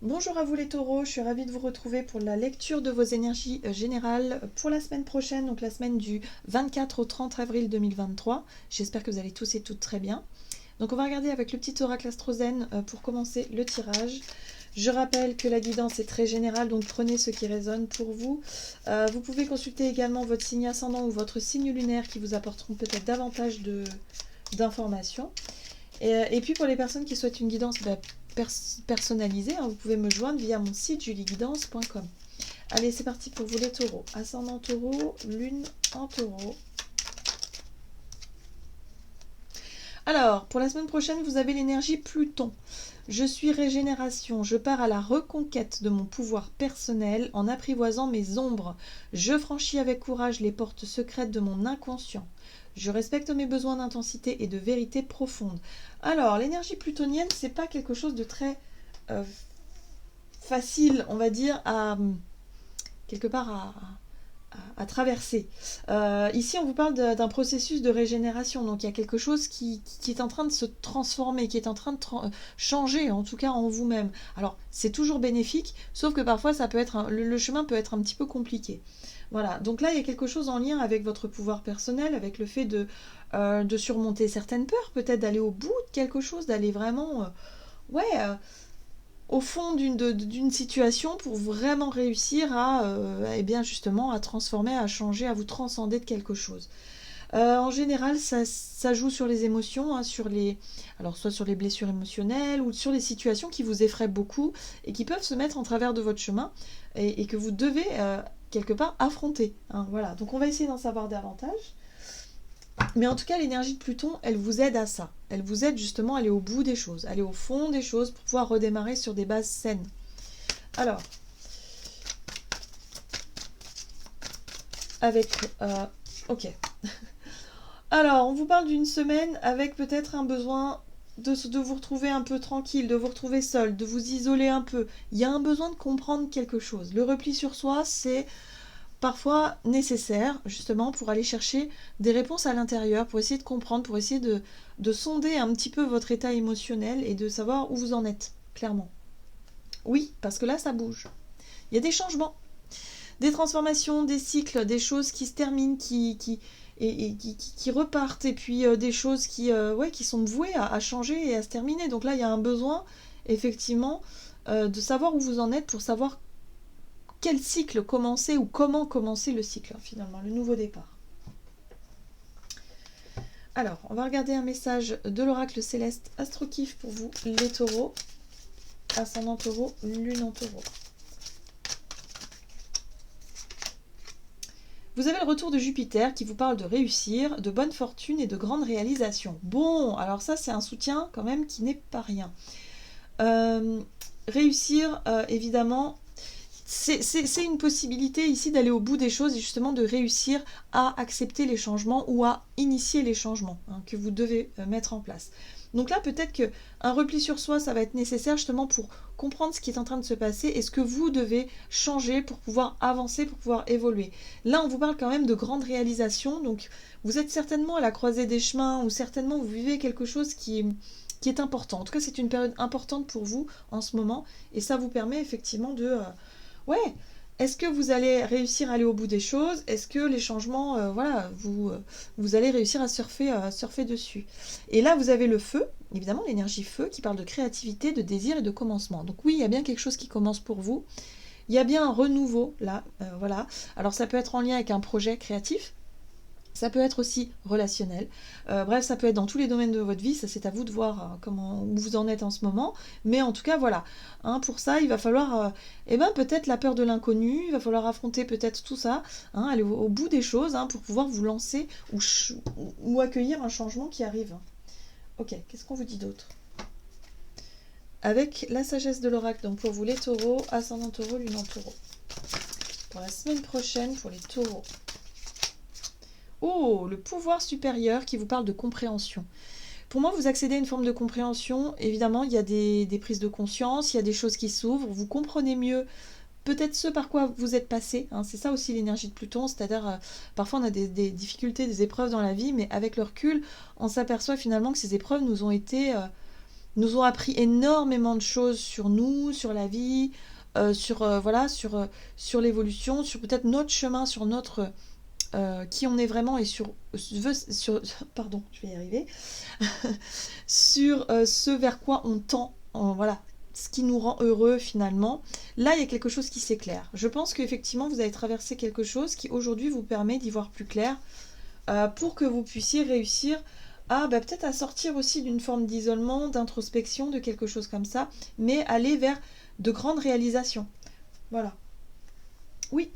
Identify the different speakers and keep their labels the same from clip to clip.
Speaker 1: Bonjour à vous les taureaux, je suis ravie de vous retrouver pour la lecture de vos énergies générales pour la semaine prochaine, donc la semaine du 24 au 30 avril 2023. J'espère que vous allez tous et toutes très bien. Donc on va regarder avec le petit oracle astrozène pour commencer le tirage. Je rappelle que la guidance est très générale, donc prenez ce qui résonne pour vous. Vous pouvez consulter également votre signe ascendant ou votre signe lunaire qui vous apporteront peut-être davantage d'informations. Et puis pour les personnes qui souhaitent une guidance personnalisée, vous pouvez me joindre via mon site julieguidance.com. Allez, c'est parti pour vous les taureaux. Ascendant taureau, lune en taureau. Alors, pour la semaine prochaine, vous avez l'énergie Pluton. Je suis régénération, je pars à la reconquête de mon pouvoir personnel en apprivoisant mes ombres. Je franchis avec courage les portes secrètes de mon inconscient. Je respecte mes besoins d'intensité et de vérité profonde. Alors, l'énergie plutonienne, c'est pas quelque chose de très euh, facile, on va dire, à quelque part à traverser. Ici, on vous parle d'un processus de régénération, donc il y a quelque chose qui est en train de se transformer, qui est en train de changer, en tout cas en vous-même. Alors, c'est toujours bénéfique, sauf que parfois, ça peut être le chemin peut être un petit peu compliqué. Voilà, donc là, il y a quelque chose en lien avec votre pouvoir personnel, avec le fait de surmonter certaines peurs, peut-être d'aller au bout de quelque chose, d'aller vraiment... ouais, au fond d'une situation pour vraiment réussir à, eh bien justement, à transformer, à changer, à vous transcender de quelque chose. En général, ça joue sur les émotions, alors soit sur les blessures émotionnelles ou sur les situations qui vous effraient beaucoup et qui peuvent se mettre en travers de votre chemin et que vous devez quelque part affronter. Voilà. Donc on va essayer d'en savoir davantage. Mais en tout cas, l'énergie de Pluton, elle vous aide à ça. Elle vous aide justement à aller au bout des choses, aller au fond des choses pour pouvoir redémarrer sur des bases saines. Alors, avec... ok. Alors, on vous parle d'une semaine avec peut-être un besoin de vous retrouver un peu tranquille, de vous retrouver seul, de vous isoler un peu. Il y a un besoin de comprendre quelque chose. Le repli sur soi, c'est parfois nécessaire justement pour aller chercher des réponses à l'intérieur, pour essayer de comprendre, pour essayer de sonder un petit peu votre état émotionnel et de savoir où vous en êtes, clairement. Oui, parce que là, ça bouge. Il y a des changements, des transformations, des cycles, des choses qui se terminent, qui repartent, et puis des choses qui sont vouées à changer et à se terminer. Donc là, il y a un besoin, effectivement, de savoir où vous en êtes pour savoir quel cycle commencer ou comment commencer le cycle, finalement, le nouveau départ. Alors, on va regarder un message de l'oracle céleste Astrokif pour vous, les taureaux, ascendant taureau, lune en taureau. Vous avez le retour de Jupiter qui vous parle de réussir, de bonne fortune et de grandes réalisations. Bon, alors ça c'est un soutien quand même qui n'est pas rien. Réussir, évidemment, c'est une possibilité ici d'aller au bout des choses et justement de réussir à accepter les changements ou à initier les changements que vous devez mettre en place. Donc là, peut-être qu'un repli sur soi, ça va être nécessaire justement pour comprendre ce qui est en train de se passer et ce que vous devez changer pour pouvoir avancer, pour pouvoir évoluer. Là, on vous parle quand même de grandes réalisations, donc vous êtes certainement à la croisée des chemins ou certainement vous vivez quelque chose qui est important. En tout cas, c'est une période importante pour vous en ce moment et ça vous permet effectivement ouais, est-ce que vous allez réussir à aller au bout des choses? Est-ce que les changements, vous allez réussir à surfer dessus? Et là, vous avez le feu, évidemment, l'énergie feu, qui parle de créativité, de désir et de commencement. Donc oui, il y a bien quelque chose qui commence pour vous. Il y a bien un renouveau, là, voilà. Alors ça peut être en lien avec un projet créatif, ça peut être aussi relationnel. Bref, ça peut être dans tous les domaines de votre vie. Ça, c'est à vous de voir où vous en êtes en ce moment. Mais en tout cas, voilà. Pour ça, il va falloir, peut-être la peur de l'inconnu. Il va falloir affronter peut-être tout ça, aller au bout des choses pour pouvoir vous lancer ou accueillir un changement qui arrive. Ok, qu'est-ce qu'on vous dit d'autre? Avec la sagesse de l'oracle, donc pour vous les taureaux, ascendant taureau, lune en taureau. Pour la semaine prochaine, pour les taureaux. Oh, le pouvoir supérieur qui vous parle de compréhension. Pour moi, vous accédez à une forme de compréhension. Évidemment, il y a des prises de conscience, il y a des choses qui s'ouvrent. Vous comprenez mieux peut-être ce par quoi vous êtes passé. C'est ça aussi l'énergie de Pluton. C'est-à-dire, parfois on a des difficultés, des épreuves dans la vie, mais avec le recul, on s'aperçoit finalement que ces épreuves nous ont été nous ont appris énormément de choses sur nous, sur la vie, voilà, sur l'évolution, sur peut-être notre chemin, sur notre qui on est vraiment et pardon, je vais y arriver, sur ce vers quoi on tend, voilà, ce qui nous rend heureux finalement. Là, il y a quelque chose qui s'éclaire. Je pense qu'effectivement, vous avez traversé quelque chose qui aujourd'hui vous permet d'y voir plus clair pour que vous puissiez réussir à peut-être à sortir aussi d'une forme d'isolement, d'introspection, de quelque chose comme ça, mais aller vers de grandes réalisations. Voilà. Oui.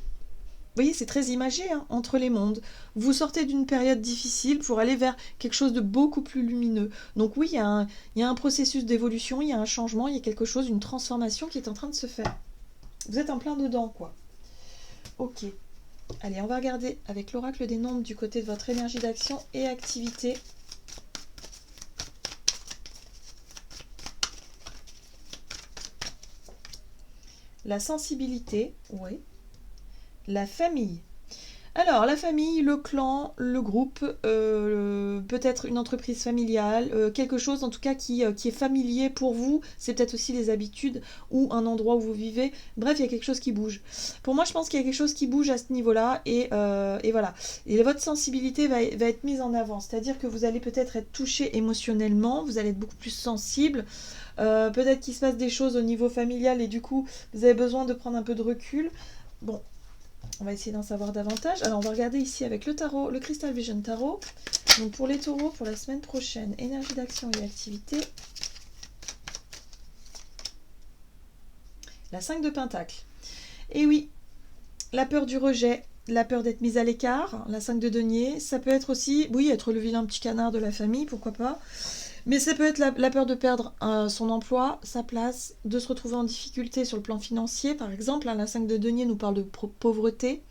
Speaker 1: Vous voyez, c'est très imagé, hein, entre les mondes. Vous sortez d'une période difficile pour aller vers quelque chose de beaucoup plus lumineux. Donc oui, il y a un processus d'évolution, il y a un changement, il y a quelque chose, une transformation qui est en train de se faire. Vous êtes en plein dedans, quoi. Ok. Allez, on va regarder avec l'oracle des nombres du côté de votre énergie d'action et activité. La sensibilité, oui. La famille. Alors, la famille, le clan, le groupe, peut-être une entreprise familiale, quelque chose en tout cas qui est familier pour vous. C'est peut-être aussi les habitudes ou un endroit où vous vivez. Bref, il y a quelque chose qui bouge. Pour moi, je pense qu'il y a quelque chose qui bouge à ce niveau-là et voilà. Et votre sensibilité va être mise en avant. C'est-à-dire que vous allez peut-être être touché émotionnellement, vous allez être beaucoup plus sensible. Peut-être qu'il se passe des choses au niveau familial et du coup, vous avez besoin de prendre un peu de recul. Bon. On va essayer d'en savoir davantage. Alors, on va regarder ici avec le tarot, le Crystal Vision Tarot. Donc, pour les taureaux, pour la semaine prochaine, énergie d'action et activité. La 5 de Pentacle. Et oui, la peur du rejet, la peur d'être mise à l'écart, la 5 de denier. Ça peut être aussi, oui, être le vilain petit canard de la famille, pourquoi pas. Mais ça peut être la peur de perdre son emploi, sa place, de se retrouver en difficulté sur le plan financier, par exemple. La 5 de denier nous parle de pauvreté.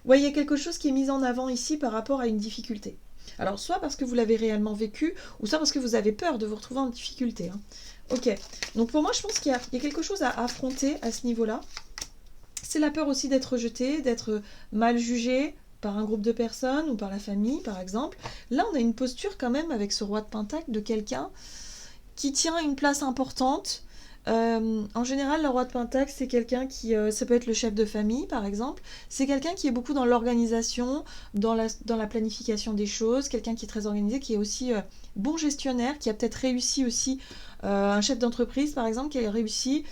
Speaker 1: Ouais, il y a quelque chose qui est mis en avant ici par rapport à une difficulté. Alors, soit parce que vous l'avez réellement vécu, ou soit parce que vous avez peur de vous retrouver en difficulté. Hein. Ok, donc pour moi, je pense qu'il y a quelque chose à affronter à ce niveau-là. C'est la peur aussi d'être rejeté, d'être mal jugé, par un groupe de personnes ou par la famille, par exemple. Là, on a une posture quand même avec ce roi de Pentacle de quelqu'un qui tient une place importante. En général, le roi de Pentacle, c'est quelqu'un qui... ça peut être le chef de famille, par exemple. C'est quelqu'un qui est beaucoup dans l'organisation, dans la planification des choses, quelqu'un qui est très organisé, qui est aussi bon gestionnaire, qui a peut-être réussi aussi, un chef d'entreprise, par exemple, qui a réussi.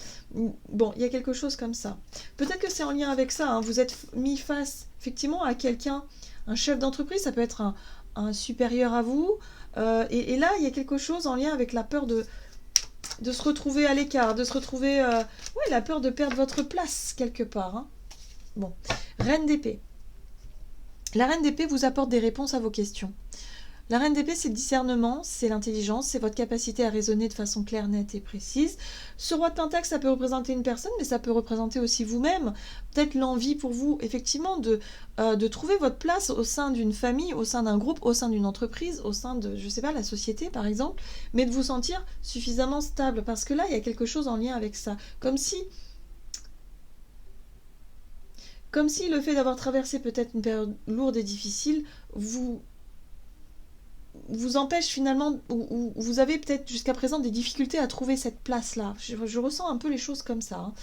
Speaker 1: Bon, il y a quelque chose comme ça. Peut-être que c'est en lien avec ça. Hein. Vous êtes mis face, effectivement, à quelqu'un, un chef d'entreprise, ça peut être un supérieur à vous. Et là, il y a quelque chose en lien avec la peur de se retrouver à l'écart, de se retrouver... ouais, la peur de perdre votre place, quelque part. Hein. Bon. Reine d'épée. La reine d'épée vous apporte des réponses à vos questions. La reine d'épée, c'est le discernement, c'est l'intelligence, c'est votre capacité à raisonner de façon claire, nette et précise. Ce roi de Pentacle, ça peut représenter une personne, mais ça peut représenter aussi vous-même. Peut-être l'envie pour vous, effectivement, de trouver votre place au sein d'une famille, au sein d'un groupe, au sein d'une entreprise, au sein de, je sais pas, la société, par exemple, mais de vous sentir suffisamment stable. Parce que là, il y a quelque chose en lien avec ça. Comme si le fait d'avoir traversé peut-être une période lourde et difficile, vous empêche finalement, ou vous avez peut-être jusqu'à présent des difficultés à trouver cette place-là. Je ressens un peu les choses comme ça. Hein.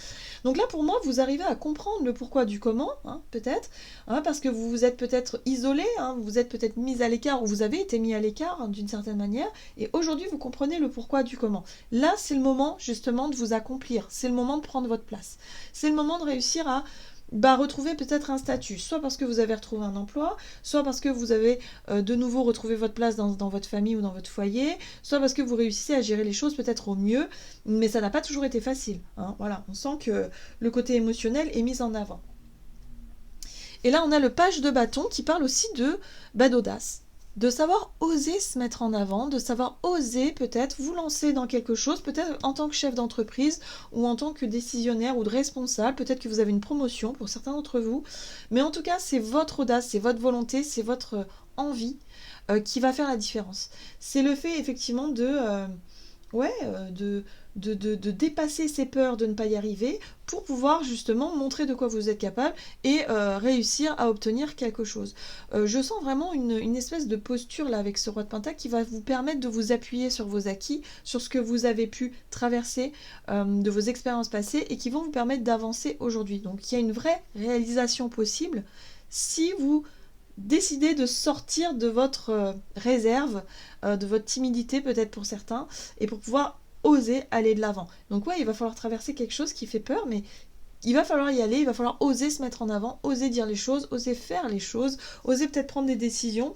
Speaker 1: Donc là, pour moi, vous arrivez à comprendre le pourquoi du comment, hein, peut-être, hein, parce que vous vous êtes peut-être isolé, hein, vous vous êtes peut-être mis à l'écart, ou vous avez été mis à l'écart, hein, d'une certaine manière, et aujourd'hui, vous comprenez le pourquoi du comment. Là, c'est le moment, justement, de vous accomplir. C'est le moment de prendre votre place. C'est le moment de réussir à retrouver peut-être un statut, soit parce que vous avez retrouvé un emploi, soit parce que vous avez de nouveau retrouvé votre place dans votre famille ou dans votre foyer, soit parce que vous réussissez à gérer les choses peut-être au mieux, mais ça n'a pas toujours été facile. Hein, voilà, on sent que le côté émotionnel est mis en avant. Et là, on a le page de bâton qui parle aussi d'audace. De savoir oser se mettre en avant, de savoir oser peut-être vous lancer dans quelque chose, peut-être en tant que chef d'entreprise ou en tant que décisionnaire ou de responsable, peut-être que vous avez une promotion pour certains d'entre vous, mais en tout cas c'est votre audace, c'est votre volonté, c'est votre envie qui va faire la différence. C'est le fait effectivement ouais, de dépasser ses peurs de ne pas y arriver pour pouvoir justement montrer de quoi vous êtes capable et réussir à obtenir quelque chose. Je sens vraiment une espèce de posture là avec ce roi de Pentacle qui va vous permettre de vous appuyer sur vos acquis, sur ce que vous avez pu traverser de vos expériences passées et qui vont vous permettre d'avancer aujourd'hui. Donc il y a une vraie réalisation possible si vous décidez de sortir de votre réserve, de votre timidité peut-être pour certains, et pour pouvoir oser aller de l'avant. Donc ouais, il va falloir traverser quelque chose qui fait peur, mais il va falloir y aller, il va falloir oser se mettre en avant, oser dire les choses, oser faire les choses, oser peut-être prendre des décisions.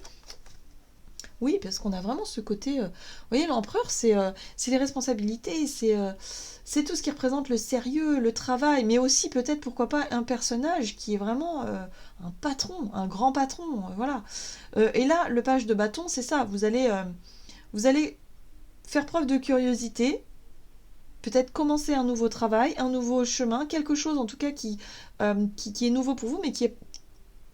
Speaker 1: Oui, parce qu'on a vraiment ce côté... vous voyez, l'empereur, c'est les responsabilités, c'est tout ce qui représente le sérieux, le travail, mais aussi peut-être, pourquoi pas, un personnage qui est vraiment un patron, un grand patron, voilà. Et là, le page de bâton, c'est ça, vous allez faire preuve de curiosité, peut-être commencer un nouveau travail, un nouveau chemin, quelque chose en tout cas qui est nouveau pour vous, mais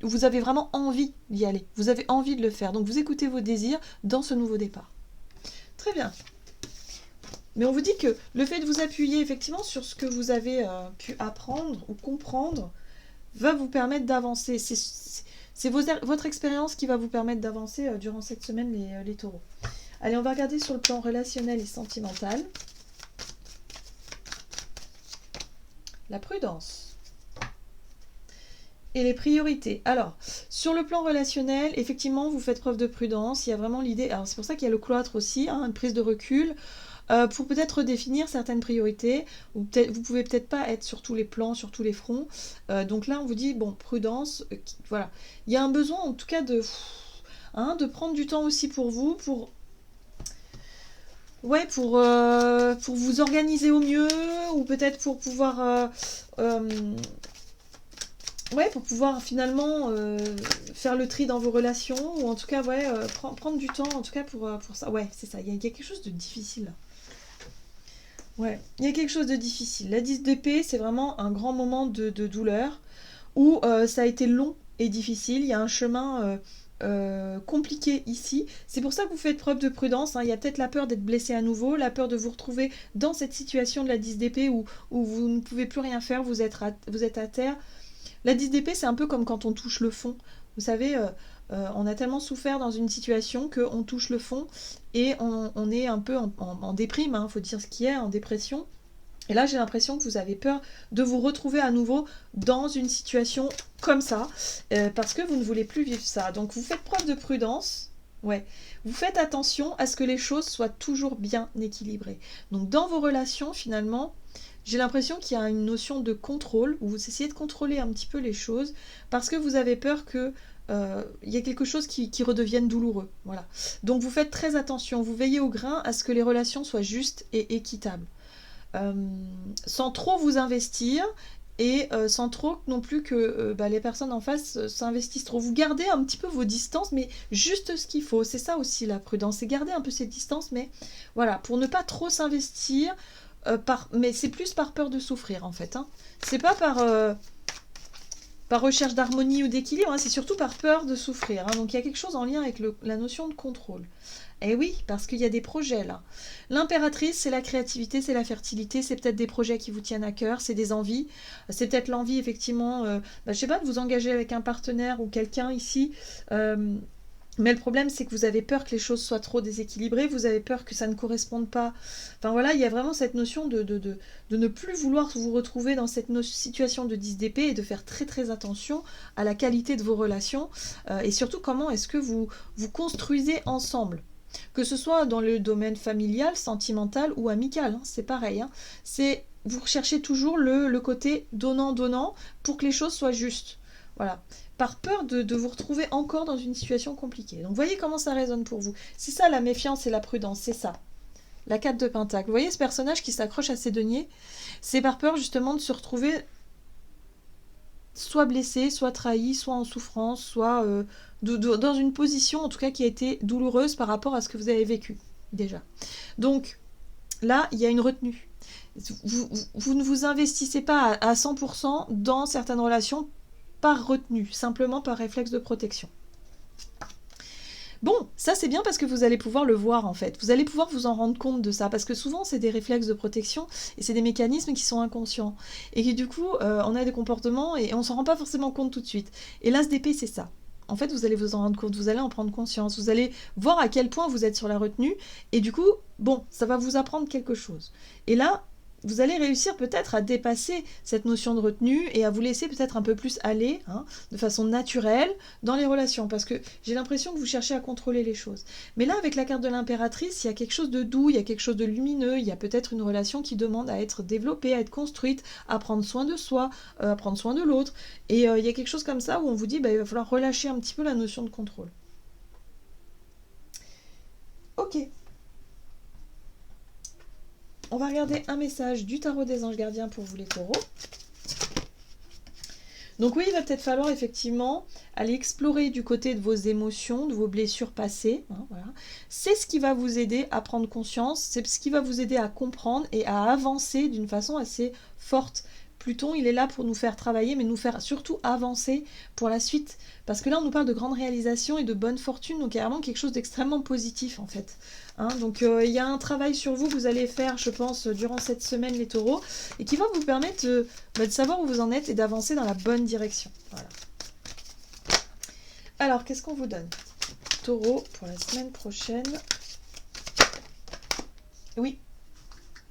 Speaker 1: vous avez vraiment envie d'y aller, vous avez envie de le faire, donc vous écoutez vos désirs dans ce nouveau départ. Très bien. Mais on vous dit que le fait de vous appuyer effectivement sur ce que vous avez pu apprendre ou comprendre va vous permettre d'avancer. C'est votre expérience qui va vous permettre d'avancer durant cette semaine, les taureaux. Allez, on va regarder sur le plan relationnel et sentimental. La prudence. Et les priorités. Alors, sur le plan relationnel, effectivement, vous faites preuve de prudence. Il y a vraiment l'idée... Alors, c'est pour ça qu'il y a le cloître aussi, hein, une prise de recul, pour peut-être redéfinir certaines priorités. Ou vous pouvez peut-être pas être sur tous les plans, sur tous les fronts. Donc là, on vous dit, bon, prudence, voilà. Il y a un besoin, en tout cas, de prendre du temps aussi pour vous, pour vous organiser au mieux, ou peut-être pour pouvoir... pour pouvoir finalement faire le tri dans vos relations, ou en tout cas, prendre du temps, en tout cas, pour ça. Ouais, c'est ça, il y a quelque chose de difficile, là. Ouais, il y a quelque chose de difficile. La 10 d'épée, c'est vraiment un grand moment de douleur, où ça a été long et difficile, il y a un chemin... compliqué ici. C'est pour ça que vous faites preuve de prudence, hein. Il y a peut-être la peur d'être blessé à nouveau, la peur de vous retrouver dans cette situation de la 10 d'épée où vous ne pouvez plus rien faire, vous êtes à terre. La 10 d'épée, c'est un peu comme quand on touche le fond. Vous savez, on a tellement souffert dans une situation qu'on touche le fond et on est un peu en déprime, hein, faut dire ce qui est, en dépression. Et là, j'ai l'impression que vous avez peur de vous retrouver à nouveau dans une situation comme ça, parce que vous ne voulez plus vivre ça. Donc, vous faites preuve de prudence. Ouais. Vous faites attention à ce que les choses soient toujours bien équilibrées. Donc, dans vos relations, finalement, j'ai l'impression qu'il y a une notion de contrôle, où vous essayez de contrôler un petit peu les choses, parce que vous avez peur que y a quelque chose qui redevienne douloureux. Voilà. Donc, vous faites très attention. Vous veillez au grain à ce que les relations soient justes et équitables. Sans trop vous investir et sans trop non plus que les personnes en face s'investissent trop. Vous gardez un petit peu vos distances, mais juste ce qu'il faut. C'est ça aussi la prudence, c'est garder un peu ces distances, mais voilà, pour ne pas trop s'investir, mais c'est plus par peur de souffrir en fait, hein. C'est pas par recherche d'harmonie ou d'équilibre, hein, c'est surtout par peur de souffrir, hein. Donc il y a quelque chose en lien avec la notion de contrôle. Eh oui, parce qu'il y a des projets là. L'impératrice, c'est la créativité, c'est la fertilité, c'est peut-être des projets qui vous tiennent à cœur, c'est des envies. C'est peut-être l'envie, effectivement, je sais pas, de vous engager avec un partenaire ou quelqu'un ici. Mais le problème, c'est que vous avez peur que les choses soient trop déséquilibrées, vous avez peur que ça ne corresponde pas. Enfin voilà, il y a vraiment cette notion de ne plus vouloir vous retrouver dans cette situation de 10 d'épée et de faire très très attention à la qualité de vos relations et surtout comment est-ce que vous construisez ensemble. Que ce soit dans le domaine familial, sentimental ou amical, hein, c'est pareil. Hein. Vous recherchez toujours le côté donnant-donnant pour que les choses soient justes. Voilà. Par peur de vous retrouver encore dans une situation compliquée. Donc voyez comment ça résonne pour vous. C'est ça la méfiance et la prudence, c'est ça. La 4 de Pentacle. Vous voyez ce personnage qui s'accroche à ses deniers? C'est par peur justement de se retrouver soit blessé, soit trahi, soit en souffrance, soit dans une position en tout cas qui a été douloureuse par rapport à ce que vous avez vécu déjà. Donc là, il y a une retenue. Vous ne vous investissez pas à 100% dans certaines relations par retenue, simplement par réflexe de protection. Bon, ça c'est bien parce que vous allez pouvoir le voir en fait. Vous allez pouvoir vous en rendre compte de ça parce que souvent c'est des réflexes de protection et c'est des mécanismes qui sont inconscients. Et qui du coup, on a des comportements et on s'en rend pas forcément compte tout de suite. Et l'ASDP c'est ça. En fait, vous allez vous en rendre compte, vous allez en prendre conscience, vous allez voir à quel point vous êtes sur la retenue et du coup, bon, ça va vous apprendre quelque chose. Et là, vous allez réussir peut-être à dépasser cette notion de retenue et à vous laisser peut-être un peu plus aller, hein, de façon naturelle, dans les relations. Parce que j'ai l'impression que vous cherchez à contrôler les choses. Mais là, avec la carte de l'impératrice, il y a quelque chose de doux, il y a quelque chose de lumineux, il y a peut-être une relation qui demande à être développée, à être construite, à prendre soin de soi, à prendre soin de l'autre. Et il y a quelque chose comme ça où on vous dit, bah, il va falloir relâcher un petit peu la notion de contrôle. Ok. On va regarder un message du tarot des anges gardiens pour vous les taureaux. Donc oui, il va peut-être falloir effectivement aller explorer du côté de vos émotions, de vos blessures passées. Hein, voilà. C'est ce qui va vous aider à prendre conscience, c'est ce qui va vous aider à comprendre et à avancer d'une façon assez forte. Pluton, il est là pour nous faire travailler, mais nous faire surtout avancer pour la suite. Parce que là, on nous parle de grandes réalisations et de bonne fortune, donc il y a vraiment quelque chose d'extrêmement positif en fait. Hein, donc il y a un travail sur vous que vous allez faire, je pense, durant cette semaine, les taureaux, et qui va vous permettre de savoir où vous en êtes et d'avancer dans la bonne direction. Voilà. Alors, qu'est-ce qu'on vous donne, taureau, pour la semaine prochaine? Oui,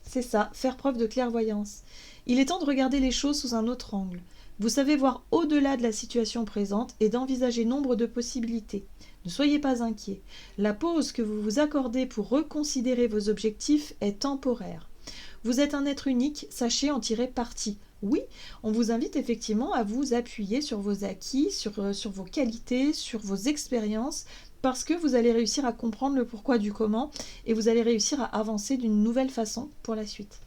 Speaker 1: c'est ça, faire preuve de clairvoyance. Il est temps de regarder les choses sous un autre angle. Vous savez voir au-delà de la situation présente et d'envisager nombre de possibilités. Ne soyez pas inquiets. La pause que vous vous accordez pour reconsidérer vos objectifs est temporaire. Vous êtes un être unique, sachez en tirer parti. Oui, on vous invite effectivement à vous appuyer sur vos acquis, sur vos qualités, sur vos expériences, parce que vous allez réussir à comprendre le pourquoi du comment et vous allez réussir à avancer d'une nouvelle façon pour la suite.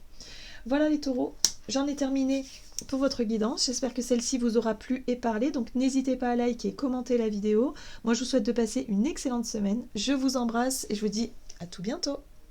Speaker 1: Voilà les taureaux, j'en ai terminé pour votre guidance. J'espère que celle-ci vous aura plu et parlé. Donc n'hésitez pas à liker et commenter la vidéo. Moi je vous souhaite de passer une excellente semaine. Je vous embrasse et je vous dis à tout bientôt.